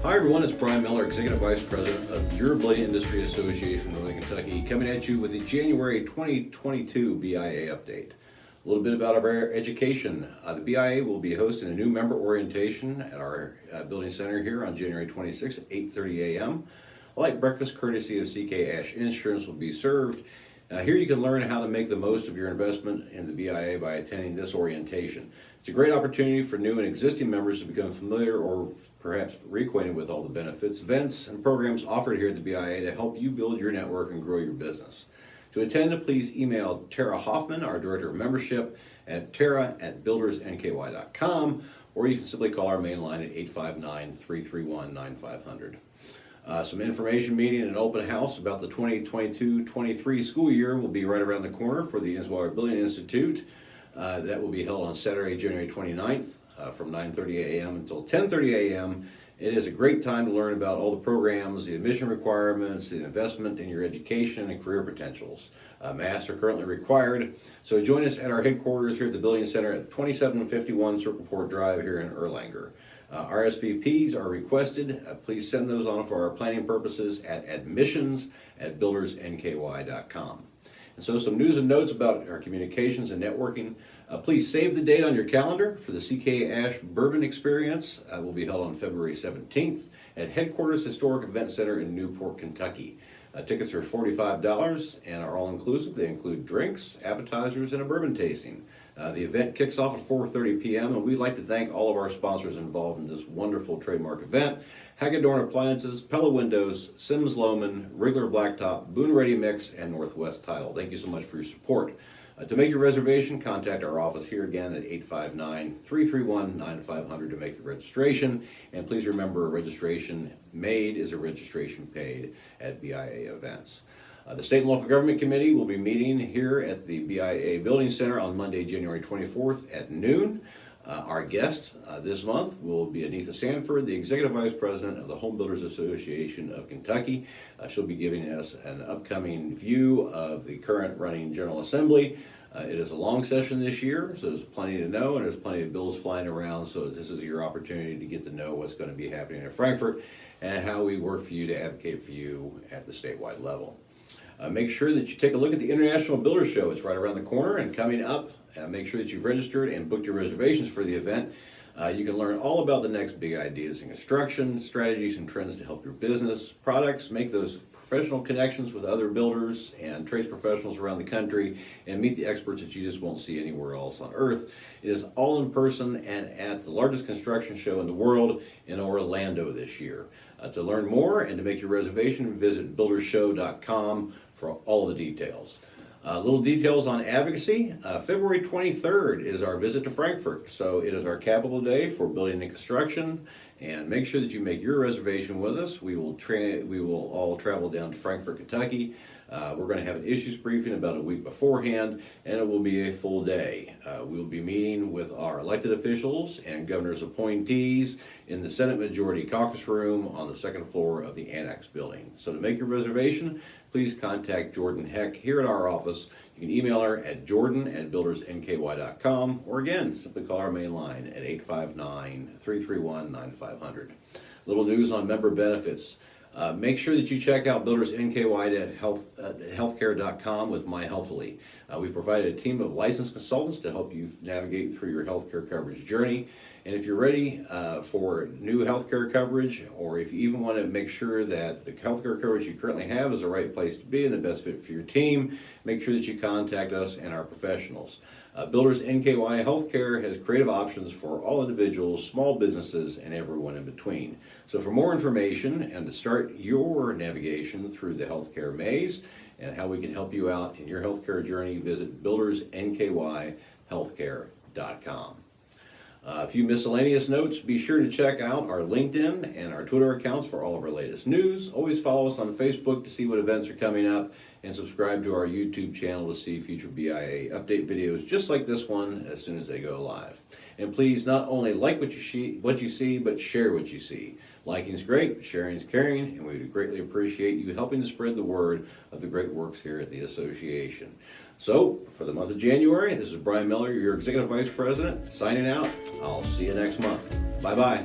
Hi everyone, it's Brian Miller, Executive Vice President of your Building Industry Association of Northern Kentucky, coming at you with the January 2022 BIA update. A little bit about our education. The BIA will be hosting a new member orientation at our building center here on January 26th at 8:30 a.m. A light breakfast courtesy of CK Ash Insurance will be served. Here you can learn how to make the most of your investment in the BIA by attending this orientation. It's a great opportunity for new and existing members to become familiar or perhaps reacquainted with all the benefits, events, and programs offered here at the BIA to help you build your network and grow your business. To attend, please email Tara Hoffman, our Director of Membership, at tara@buildersnky.com, or you can simply call our main line at 859-331-9500. Some information meeting and open house about the 2022-23 school year will be right around the corner for the Enzweiler Building Institute. That will be held on Saturday, January 29th from 9:30 a.m. until 10:30 a.m. It is a great time to learn about all the programs, the admission requirements, the investment in your education and career potentials. Masks are currently required, so join us at our headquarters here at the Building Center at 2751 Circle Port Drive here in Erlanger. RSVPs are requested. Please send those on for our planning purposes at admissions@buildersnky.com. And so some news and notes about our communications and networking. Please save the date on your calendar for the CK Ash Bourbon Experience. Will be held on February 17th at Headquarters Historic Event Center in Newport, Kentucky. Tickets are $45 and are all-inclusive. They include drinks, appetizers, and a bourbon tasting. The event kicks off at 4:30 p.m. and we'd like to thank all of our sponsors involved in this wonderful trademark event: Hagedorn Appliances, Pella Windows, Sims Loman, Wriggler Blacktop, Boone Ready Mix, and Northwest Title. Thank you so much for your support. To make your reservation, contact our office here again at 859-331-9500 to make your registration. And please remember, a registration made is a registration paid at BIA events. The State and Local Government Committee will be meeting here at the BIA Building Center on Monday, January 24th at noon. Our guest this month will be Anitha Sanford, the Executive Vice President of the Home Builders Association of Kentucky. She'll be giving us an upcoming view of the current running General Assembly. It is a long session this year, so there's plenty to know, and there's plenty of bills flying around, so this is your opportunity to get to know what's going to be happening in Frankfort and how we work for you to advocate for you at the statewide level. Make sure that you take a look at the International Builder Show. It's right around the corner and coming up. Make sure that you've registered and booked your reservations for the event. You can learn all about the next big ideas in construction, strategies and trends to help your business, products, make those professional connections with other builders and trades professionals around the country, and meet the experts that you just won't see anywhere else on earth. It is all in person and at the largest construction show in the world in Orlando this year. To learn more and to make your reservation, visit buildershow.com for all the details. Little details on Advocacy. February 23rd is our visit to Frankfort, so it is our capital day for building and construction. And make sure that you make your reservation with us. We will all travel down to Frankfort, Kentucky. We're going to have an issues briefing about a week beforehand, and it will be a full day. We'll be meeting with our elected officials and governor's appointees in the Senate Majority Caucus Room on the second floor of the Annex building. So to make your reservation, please contact Jordan Heck here at our office. You can email her at jordan@buildersnky.com, or again, simply call our main line at 859-331-9500. Little news on member benefits. Make sure that you check out buildersnky.healthcare.com with MyHealthily. We've provided a team of licensed consultants to help you navigate through your healthcare coverage journey. And if you're ready for new healthcare coverage, or if you even want to make sure that the healthcare coverage you currently have is the right place to be and the best fit for your team, make sure that you contact us and our professionals. Builders NKY Healthcare has creative options for all individuals, small businesses, and everyone in between. So for more information and to start your navigation through the healthcare maze and how we can help you out in your healthcare journey, visit buildersnkyhealthcare.com. A few miscellaneous notes. Be sure to check out our LinkedIn and our Twitter accounts for all of our latest news. Always follow us on Facebook to see what events are coming up, and subscribe to our YouTube channel to see future BIA update videos just like this one as soon as they go live. And please not only like what you see, but share what you see. Liking's great, sharing's caring, and we would greatly appreciate you helping to spread the word of the great works here at the association. So, for the month of January, this is Brian Miller, your Executive Vice President, signing out. I'll see you next month. Bye-bye.